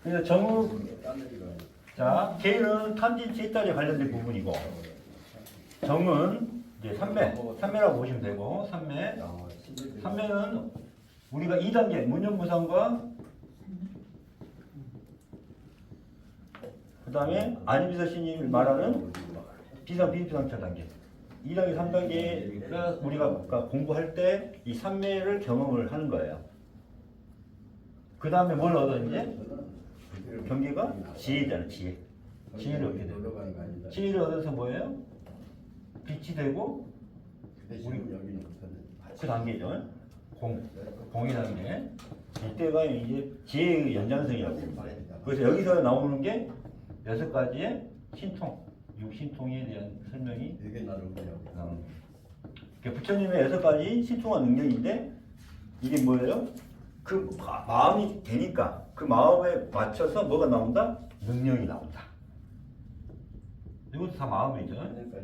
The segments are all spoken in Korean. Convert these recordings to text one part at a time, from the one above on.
그래서 자, 개는 탐진 제딸에 관련된 부분이고, 정은 이제 삼매라고 보시면 되고, 삼매는 우리가 2단계 문형무상과 그 다음에 안임비서 신임이 말하는 비상 비비상철 단계 2단계 3단계가 우리가 공부할 때 이 삼매를 경험을 하는 거예요. 그 다음에 뭘 얻어 이제? 경계가 지혜잖아. 지혜를 얻게 돼요. 지혜를 얻어서 뭐예요? 빛이 되고 그 단계죠. 공의 단계. 이때가 이제 지혜의 연장선이라고 말해요. 그래서 여기서 나오는 게 6가지의 신통, 육신통에 대한 설명이 부처님의 6가지 신통한 능력인데 이게 뭐예요? 그 마음이 되니까 그 마음에 맞춰서 뭐가 나온다? 능력이 나온다. 이것도 다 마음이죠.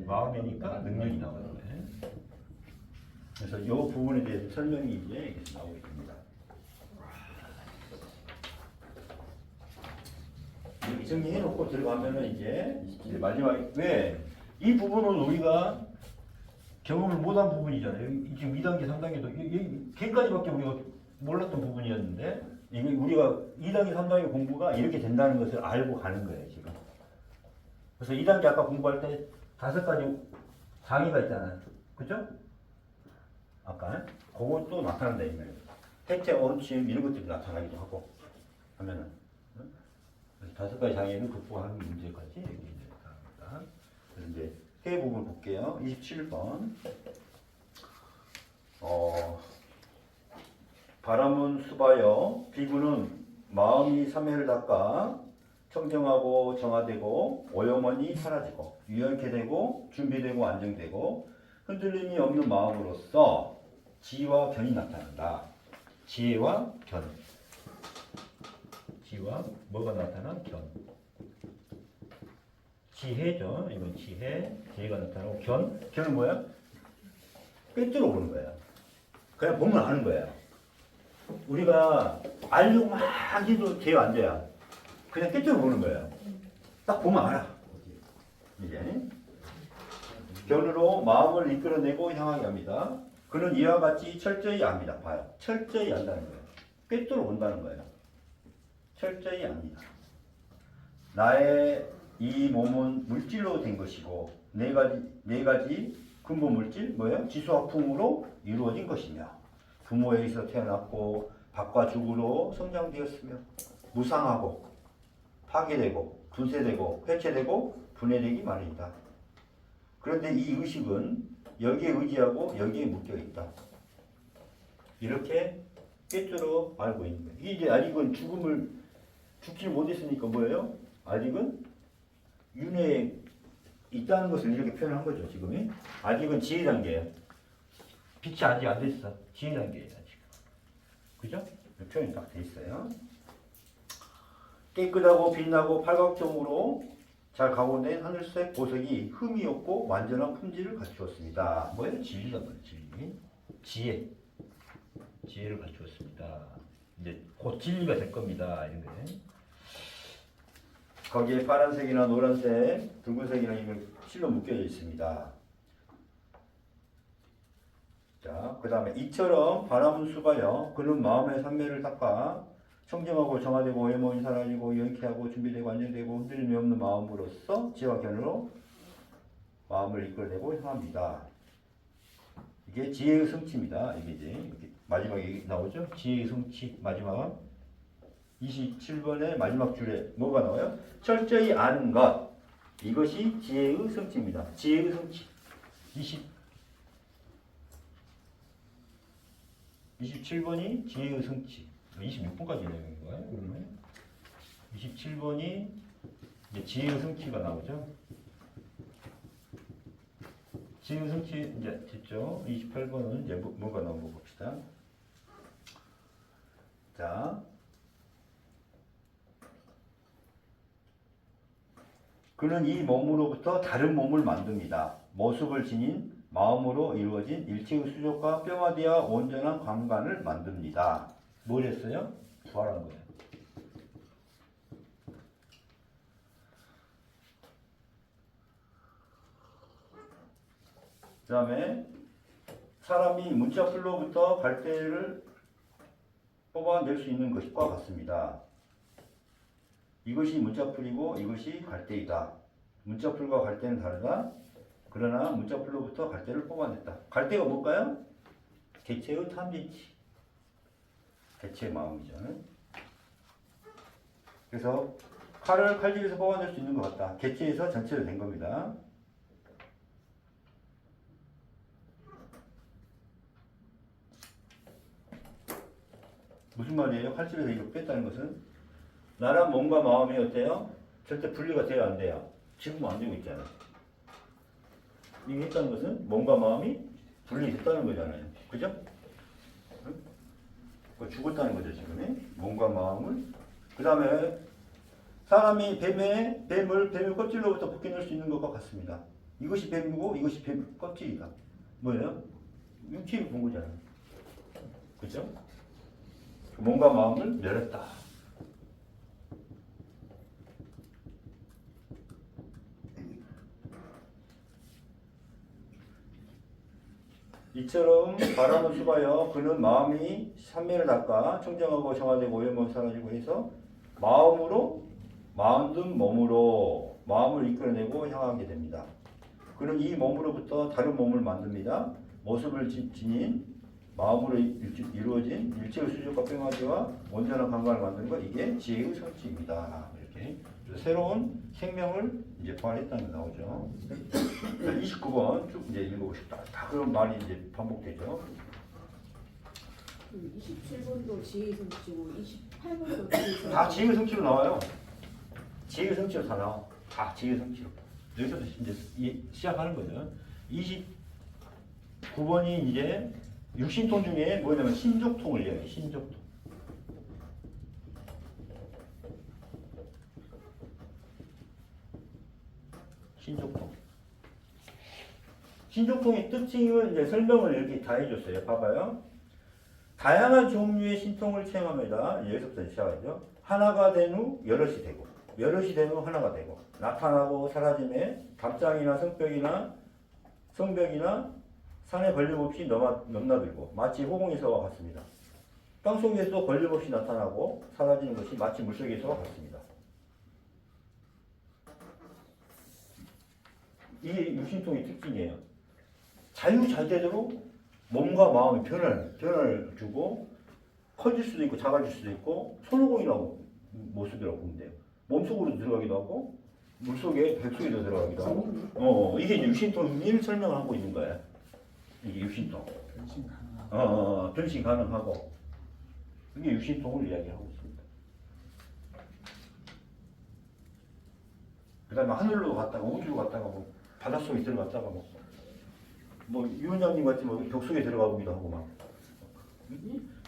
마음이니까 능력이 나오는 거예요. 그래서 이 부분에 대해서 설명이 이제 나오게 됩니다. 이렇게 정리해놓고 들어가면은 이제 마지막에 왜 이 부분은 우리가 경험을 못한 부분이잖아요. 지금 2단계, 3단계도 걔까지밖에 우리가 몰랐던 부분이었는데 이게 우리가 2단계, 3단계 공부가 이렇게 된다는 것을 알고 가는 거예요 지금. 그래서 2단계 아까 공부할 때 5가지 장애가 있잖아요. 그죠? 아까 그것도 나타난다 이 말이에요. 해체, 원침 이런 것들이 나타나기도 하고 하면은 5가지 장애는 극복하는 문제까지 얘기합니다. 그래서 이제 해 부분 볼게요. 27번. 바람은 수바여 비구는 마음이 삼해를 닦아 청정하고 정화되고 오염원이 사라지고 유연케 되고 준비되고 안정되고 흔들림이 없는 마음으로써 지와 견이 나타난다. 지혜와 견. 지와 뭐가 나타난 견. 지혜죠. 이건 지혜가 나타나고 견은 뭐야? 꿰뚫어 보는 거야. 그냥 보면 아는 거야. 우리가 알려고 막 해도 지혜가 안 돼요. 그냥 꿰뚫어 보는 거예요. 딱 보면 알아. 이제 견으로 마음을 이끌어내고 향하게 합니다. 그는 이와 같이 철저히 압니다. 봐요. 철저히 안다는 거예요. 꿰뚫어 본다는 거예요. 철저히 압니다. 나의 이 몸은 물질로 된 것이고 네 가지 근본 물질 뭐예요? 지수와 풍으로 이루어진 것이며 부모에게서 태어났고 밥과 죽으로 성장되었으며 무상하고 파괴되고 분쇄되고 회체되고 분해되기 마련이다. 그런데 이 의식은 여기에 의지하고 여기에 묶여 있다. 이렇게 꿰뚫어 알고 있는 거예요. 이게 아직은 죽지 못했으니까 뭐예요? 아직은 윤회에 있다는 것을 이렇게 표현한 거죠. 지금이 아직은 지혜 단계예요. 빛이 아직 안 됐어. 지혜 단계예요. 지금. 그죠? 표현이 딱 돼 있어요. 깨끗하고 빛나고 팔각정으로 잘 가공된 하늘색 보석이 흠이 없고 완전한 품질을 갖추었습니다. 뭐예요? 진리란 말이에요. 진리. 지혜를 갖추었습니다. 이제 곧 진리가 될 겁니다. 이런 게. 거기에 파란색이나 노란색, 붉은색이나 이런 실로 묶여져 있습니다. 자, 그 다음에 이처럼 바람은 수바여 그는 마음의 삼매를 닦아 청정하고 정화되고 오염원이 사라지고 연쾌하고 준비되고 안정되고 흔들림이 없는 마음으로써 지혜와 견으로 마음을 이끌어내고 향합니다. 이게 지혜의 성취입니다. 이게 이제 마지막에 나오죠. 지혜의 성취 마지막은 27번의 마지막 줄에 뭐가 나와요? 철저히 아는 것. 이것이 지혜의 성취입니다. 지혜의 성취. 27번이 지혜의 성취. 26번까지 내는 거예요. 그러면 27번이 이제 지혜의 성취가 나오죠. 지혜의 성취 이제 됐죠. 28번은 이제 뭐가 나온 거 봅시다. 자. 그는 이 몸으로부터 다른 몸을 만듭니다. 모습을 지닌 마음으로 이루어진 일체의 수족과 뼈마디와 온전한 관관을 만듭니다. 뭘 했어요? 부활한 거예요. 그 다음에 사람이 문자풀로부터 갈대를 뽑아낼 수 있는 것과 같습니다. 이것이 문자풀이고 이것이 갈대이다. 문자풀과 갈대는 다르다. 그러나 문자풀로부터 갈대를 뽑아냈다. 갈대가 뭘까요? 개체의 탐진치. 개체의 마음이죠. 그래서 칼을 칼집에서 뽑아낼 수 있는 것 같다. 개체에서 전체로 된 겁니다. 무슨 말이에요? 칼집에서 이거 뺐다는 것은 나랑 몸과 마음이 어때요? 절대 분리가 돼야 안 돼요. 지금은 안 되고 있잖아요. 이게 했다는 것은 몸과 마음이 분리됐다는 거잖아요. 그죠? 응? 죽었다는 거죠, 지금. 몸과 마음을. 그 다음에 사람이 뱀을 껍질로부터 벗겨낼 수 있는 것과 같습니다. 이것이 뱀이고 이것이 뱀 껍질이다. 뭐예요? 육체를 본 거잖아요. 그죠? 몸과 마음을 열었다. 이처럼 바람을 쏘아여 그는 마음이 산매를 닦아 청정하고 정화되고 오염은 사라지고 해서 마음으로 마음든 몸으로 마음을 이끌어내고 향하게 됩니다. 그는 이 몸으로부터 다른 몸을 만듭니다. 모습을 지닌 마음으로 이루어진 일체의 수족과 뿅하지와 온전한 감각을 만드는 것, 이게 지혜의 성취입니다. 이렇게 새로운 생명을 이제 부활했다는 게 나오죠. 29번 쭉 이제 읽어보십시오. 다 그런 말이 이제 반복되죠. 27번도 지혜의 성취고 28번도 지혜의 성취. 다 지혜의 성취로 나와요. 지혜의 성취로 다 나와. 다 지혜의 성취로. 여기서부터 이제 시작하는 거죠. 29번이 이제 육신통 중에 뭐냐면 신족통을 이야기해요. 신족통. 신족통. 신족통의 특징을 이제 설명을 이렇게 다 해줬어요. 봐봐요. 다양한 종류의 신통을 체험합니다. 여기서부터 시작하죠. 하나가 된 후 여럿이 되고, 여럿이 된 후 하나가 되고, 나타나고 사라짐에 답장이나 성벽이나 산에 걸림없이 넘나들고 마치 호공에서와 같습니다. 땅속에서도 걸림없이 나타나고 사라지는 것이 마치 물속에서와 같습니다. 이게 육신통의 특징이에요. 자유자재대로 몸과 마음의 변화를 주고 커질 수도 있고 작아질 수도 있고 손오공이라고 모습이라고 보면 돼요. 몸속으로 들어가기도 하고 물속에 백속에도 들어가기도 하고 이게 이제 육신통을 설명하고 있는 거예요. 이게 육신통. 변신 가능하고. 변신 가능하고. 이게 육신통을 이야기하고 있습니다. 그 다음에 하늘로 갔다가 우주로 갔다가 뭐 바닷속에 들어갔다가 뭐 유원장님 같이 뭐 벽속에 들어가 보기도 하고 막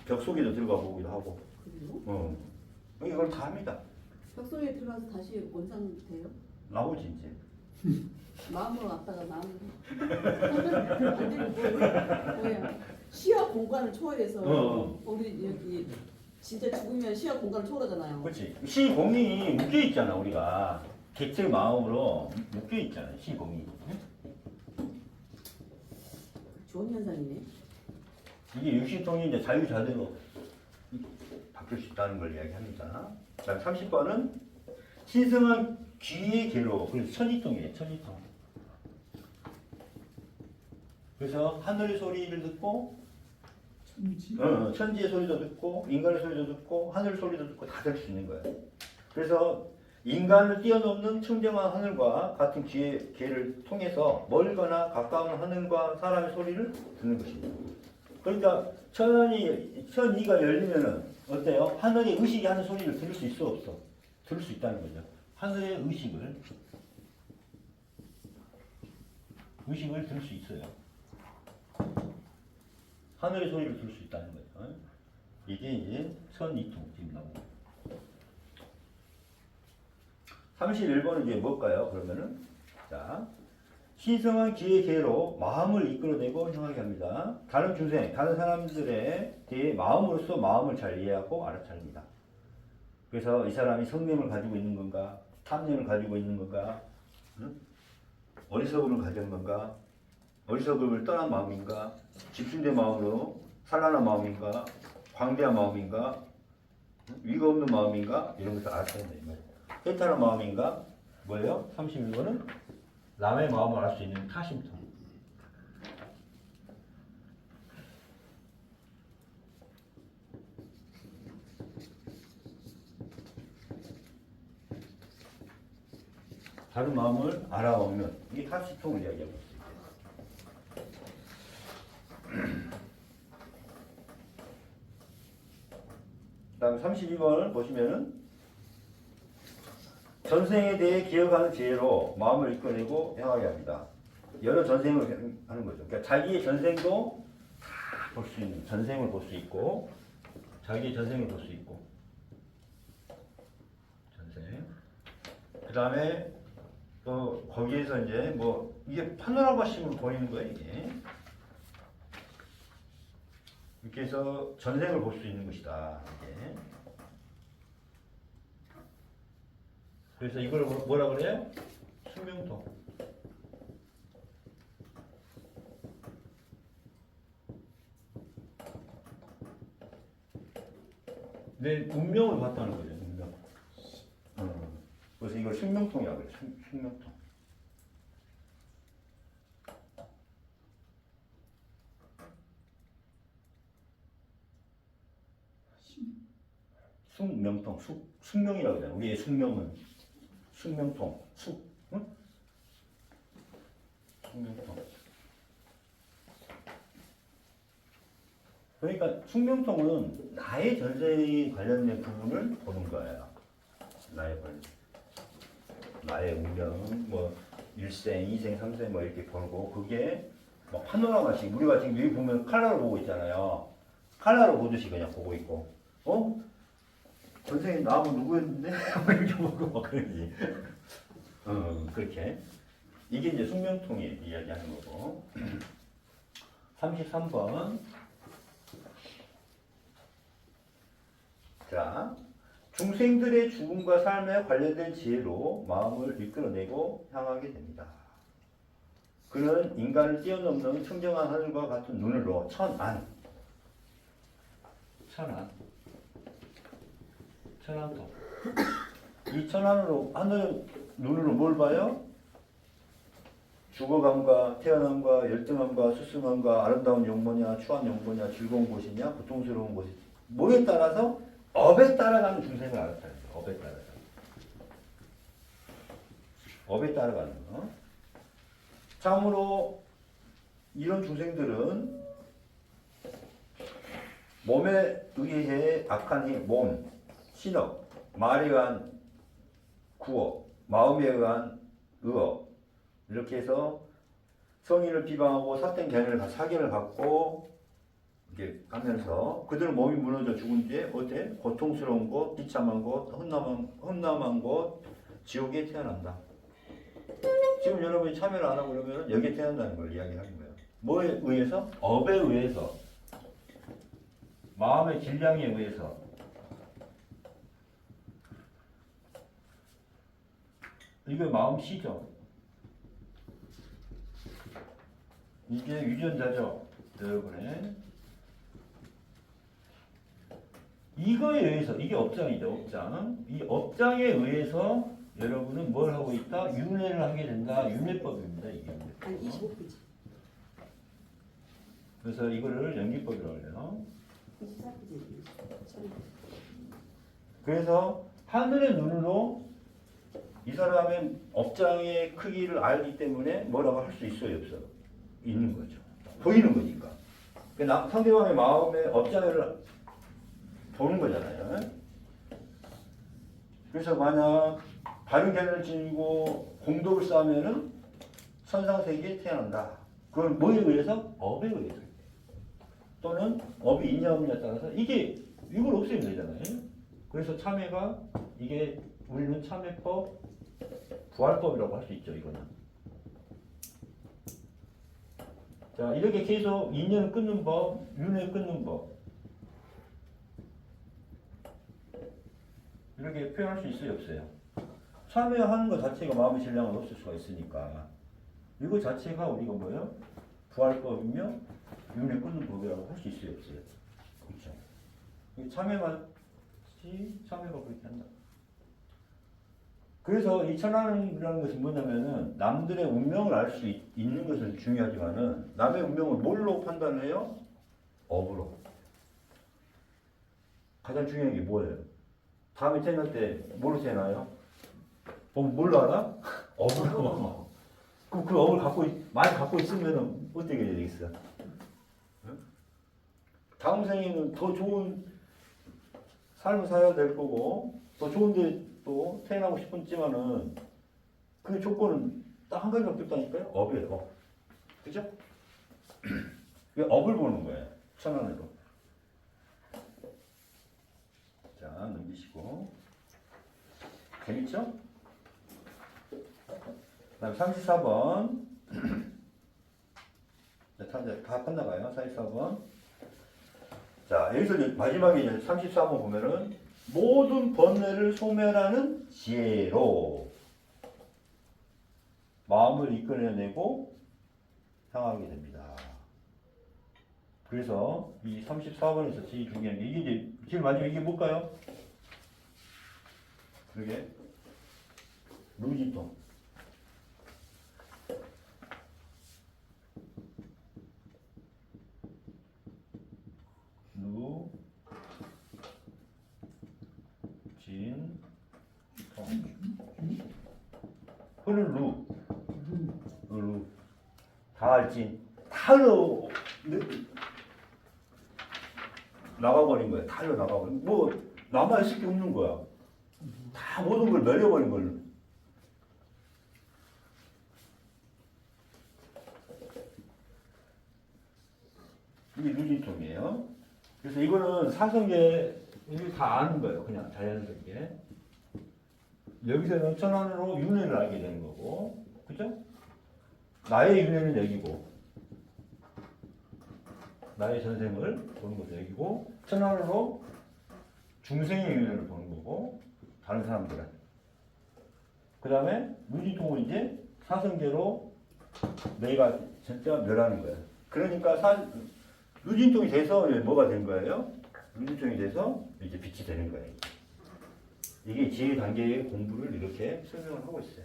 벽속에도 들어가 보기도 하고. 그래요? 이걸 다 합니다. 벽 속에 들어가서 다시 원상돼요? 나오지 이제. 마음으로 왔다가 마음으로 안 되는 뭐야? 시야 공간을 초월해서 우리 여기 진짜 죽으면 시야 공간을 초월하잖아요. 그렇지. 시공이 묶여 있잖아 우리가. 객체 마음으로 묶여 있잖아 시공이. 좋은 현상이네. 이게 육신통이 이제 자유자재로 바뀔 수 있다는 걸 이야기합니다. 자, 30번은 신성한 귀의 개로, 그래서 천이통이에요, 천이통. 그래서 하늘의 소리를 듣고, 천지의 소리도 듣고, 인간의 소리도 듣고, 하늘 소리도 듣고 다 들을 수 있는 거예요. 그래서 인간을 뛰어넘는 청정한 하늘과 같은 귀의 개를 통해서 멀거나 가까운 하늘과 사람의 소리를 듣는 것입니다. 그러니까 천이가 열리면은 어때요? 하늘의 의식이 하는 소리를 들을 수 있어 없어? 들을 수 있다는 거죠. 하늘의 의식을 들을 수 있어요. 하늘의 소리를 들을 수 있다는 거죠. 이게 이제 천이통 지금 나오고. 31번은 이제 뭘까요? 그러면은 자, 신성한 기의 계로 마음을 이끌어내고 향하게 합니다. 다른 중생, 다른 사람들에 대해 마음으로서 마음을 잘 이해하고 알아차립니다. 그래서 이 사람이 성냄을 가지고 있는 건가, 탐냄을 가지고 있는 건가, 어리석음을 가진 건가, 어리석음을 떠난 마음인가? 집중된 마음으로 산란한 마음인가? 광대한 마음인가? 위가 없는 마음인가? 이런 것을 알아야 된다 이 말이에요. 깨끗한 마음인가? 뭐예요? 31번은 남의 마음을 알 수 있는 타심통. 다른 마음을 알아오면 이게 타심통을 이야기하고 있어요. 다음 32번을 보시면은 전생에 대해 기억하는 지혜로 마음을 이끌어내고 향하게 합니다. 여러 전생을 하는 거죠. 그러니까 자기의 전생도 다 볼 수 있는 전생을 볼 수 있고 자기의 전생을 볼 수 있고 전생. 그 다음에 또 거기에서 이제 뭐 이게 파노라마 식으로 보이는 거예요 이게. 이렇게 해서 전생을 볼 수 있는 것이다. 이게. 그래서 이걸 뭐라 그래요? 숙명통. 내 운명을 봤다는 거죠. 운명. 그래서 이걸 숙명통이라고 그래요. 숙명통. 숙명통, 숙명이라고 그래요. 우리의 숙명은 숙명통, 응? 숙명통. 그러니까 숙명통은 나의 전생에 관련된 부분을 보는 거예요. 나의 운명, 뭐 일생, 이생, 삼생 뭐 이렇게 보고 그게 뭐 파노라마식 우리가 지금 여기 보면 칼라로 보고 있잖아요. 칼라로 보듯이 그냥 보고 있고, 전생에 나하고 누구였는데? 이렇게 보고 막 그러지. 그렇게. 이게 이제 숙명통이 이야기하는 거고. 33번. 자, 중생들의 죽음과 삶에 관련된 지혜로 마음을 이끌어내고 향하게 됩니다. 그는 인간을 뛰어넘는 청정한 하늘과 같은 눈으로 천안통. 이 천안으로 하늘 눈으로 뭘 봐요? 죽어감과 태어남과 열등함과 수승함과 아름다운 용모냐 추한 용모냐 즐거운 곳이냐 고통스러운 곳이 뭐에 따라서 업에 따라가는 중생을 알았다는 거예요. 업에 따라가는 거. 참으로 이런 중생들은 몸에 의해 악한 힘, 몸, 신업, 말에 의한 구업, 마음에 의한 의업 이렇게 해서 성인을 비방하고 삿된 사견을 갖고 이렇게 하면서 그들은 몸이 무너져 죽은 뒤에 어때? 고통스러운 곳, 비참한 곳, 험난한 곳, 지옥에 태어난다. 지금 여러분이 참여를 안 하고 그러면 여기에 태어난다는 걸 이야기하는 거예요. 뭐에 의해서? 업에 의해서, 마음의 질량에 의해서. 이게 마음씨죠. 이게 유전자죠. 여러분의. 이거에 의해서, 이게 업장이죠, 업장. 이 업장에 의해서 여러분은 뭘 하고 있다? 윤회를 하게 된다. 윤회법입니다, 이게. 한 25페이지. 그래서 이거를 연기법이라고 해요. 24페이지. 그래서 하늘의 눈으로 이 사람의 업장의 크기를 알기 때문에 뭐라고 할 수 있어요, 없어요? 있는 거죠. 보이는 거니까. 상대방의 마음의 업장을 보는 거잖아요. 그래서 만약 바른 견해를 지니고 공덕을 쌓으면은 선상세계에 태어난다. 그건 뭐에 의해서? 업에 의해서. 또는 업이 있냐 없냐에 따라서 이걸 없애면 되잖아요. 그래서 참회가 이게 우리는 참회법, 부활법이라고 할 수 있죠. 이거는. 자, 이렇게 계속 인연을 끊는 법, 윤회를 끊는 법. 이렇게 표현할 수 있어요, 없어요? 참회하는 것 자체가 마음의 질량을 없앨 수가 있으니까. 이거 자체가 우리가 뭐예요? 부활법이며 윤회 끊는 법이라고 할 수 있어요, 없어요? 그렇죠. 이게 참회가 그렇게 한다. 그래서 이 천안이라는 것은 뭐냐면은 남들의 운명을 알 수 있는 것은 중요하지만은 남의 운명을 뭘로 판단해요? 업으로. 가장 중요한 게 뭐예요? 다음에 태어날 때 뭘로 태어나요? 뭘로 알아? 업으로. 그럼 그 업을 많이 갖고 있으면 어떻게 되겠어? 응? 다음 생에는 더 좋은 삶을 살아야 될 거고, 더 좋은데 또 태어나고 싶었지만은 그 조건은 딱 한 가지밖에 없다니까요? 업이에요, 업. 그죠? 업을 보는 거예요, 천안으로. 자, 넘기시고. 재밌죠? 다음 34번. 다 끝나가요. 44번. 자, 여기서 이제 마지막에 이제 34번 보면은 모든 번뇌를 소멸하는 지혜로 마음을 이끌어내고 향하게 됩니다. 그래서 이 34번에서 제일 중요한 게 이게 이제 제일 마지막 이게 뭘까요? 그게 루지통. 루, 진, 통. 흐를 루, 루, 달진, 탈로 나가버린 거야. 탈로 나가버린. 뭐 남아 있을 게 없는 거야. 다 모든 걸 멸려버린 걸로. 이게 루진통이에요. 그래서 이거는 사성계 이게 다 아는 거예요. 그냥 자연스럽게. 여기서는 천안으로 윤회를 알게 되는 거고, 그죠? 나의 윤회는 여기고, 나의 전생을 보는 것도 여기고, 천안으로 중생의 윤회를 보는 거고, 다른 사람들은. 그 다음에 루진통은 이제 사성계로 내가 진짜 멸하는 거예요. 그러니까 루진통이 돼서 뭐가 된 거예요? 루진통이 돼서 이제 빛이 되는 거예요. 이게 지혜 단계의 공부를 이렇게 설명을 하고 있어요.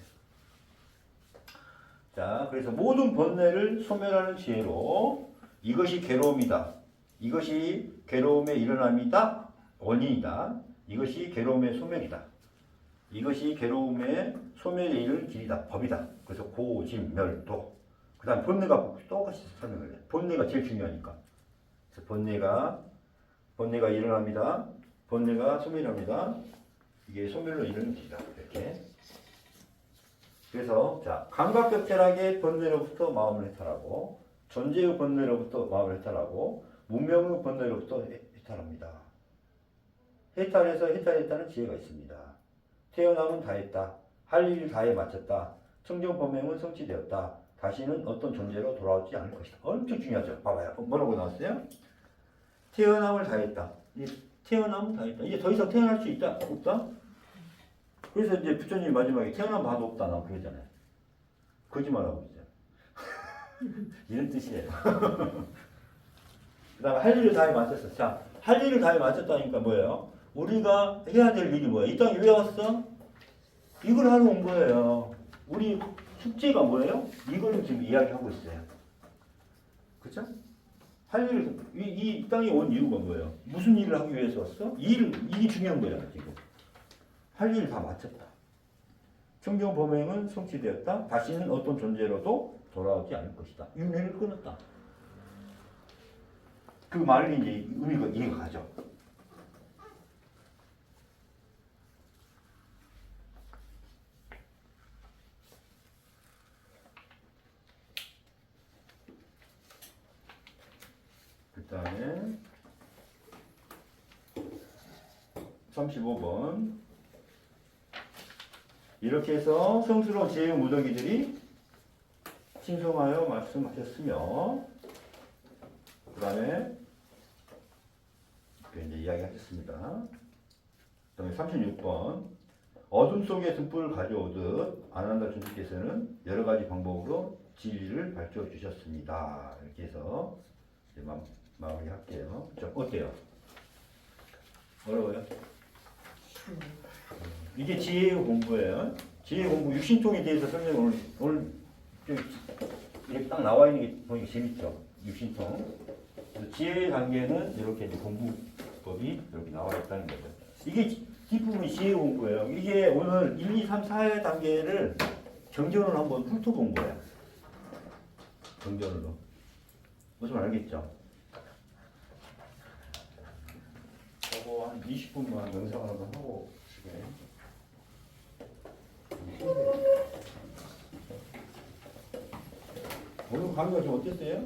자, 그래서 모든 번뇌를 소멸하는 지혜로 이것이 괴로움이다. 이것이 괴로움의 일어남이다. 원인이다. 이것이 괴로움의 소멸이다. 이것이 괴로움의 소멸에 이르는 길이다. 법이다. 그래서 고진멸도. 그 다음 번뇌가 똑같이 설명을 해요. 번뇌가 제일 중요하니까. 그래서 번뇌가 일어납니다. 번뇌가 소멸합니다. 이게 소멸로 이르는 길이다. 이렇게. 그래서 자, 감각격절하게 번뇌로부터 마음을 해탈하고 존재의 번뇌로부터 마음을 해탈하고 문명의 번뇌로부터 해탈합니다. 해탈했다는 지혜가 있습니다. 태어남은 다했다. 할 일을 다해 마쳤다. 청정범행은 성취되었다. 다시는 어떤 존재로 돌아오지 않을 것이다. 엄청 중요하죠. 봐봐요. 뭐라고 나왔어요? 태어남을 다했다. 태어남은 다했다. 이제 더 이상 태어날 수 있다? 없다? 그래서 이제 부처님 마지막에 태어난 바도 없다. 나 그러잖아요. 거짓말하고 있어요. 이런 뜻이에요. 그 다음에 할 일을 다해 마쳤어. 자, 할 일을 다해 마쳤다니까 뭐예요? 우리가 해야 될 일이 뭐야? 이 땅에 왜 왔어? 이걸 하러 온 거예요. 우리 숙제가 뭐예요? 이걸 지금 이야기하고 있어요. 그쵸? 할 일을, 이 땅에 온 이유가 뭐예요? 무슨 일을 하기 위해서 왔어? 이게 중요한 거잖아, 지금. 할 일을 다 마쳤다. 청정범행은 성취되었다. 다시는 어떤 존재로도 돌아오지 않을 것이다. 윤회를 끊었다. 그 말이 이제 의미가 이해가 가죠. 그 다음에 35번 이렇게 해서 성스러운 지혜의 무더기들이 신성하여 말씀하셨으며 그 다음에 이제 이야기하겠습니다. 그 다음에 36번 어둠 속에 등불을 가져오듯 아난다 주님께서는 여러 가지 방법으로 진리를 밝혀 주셨습니다. 이렇게 해서 이제 마무리할게요. 자, 어때요? 어려워요? 이게 지혜 공부예요. 지혜 공부 육신통에 대해서 설명 오늘 좀 이렇게 딱 나와 있는 게 보니까 재밌죠. 육신통. 그래서 지혜의 단계는 이렇게 이제 공부법이 이렇게 나와 있다는 거죠. 이게 뒷부분이 지혜 공부예요. 이게 오늘 1, 2, 3, 4의 단계를 경전으로 한번 훑어본 거예요. 경전으로. 무슨 말 알겠죠? 저거 한 20분만 영상을 한번 하고 집에. 오늘 강의가 좀 어땠어요?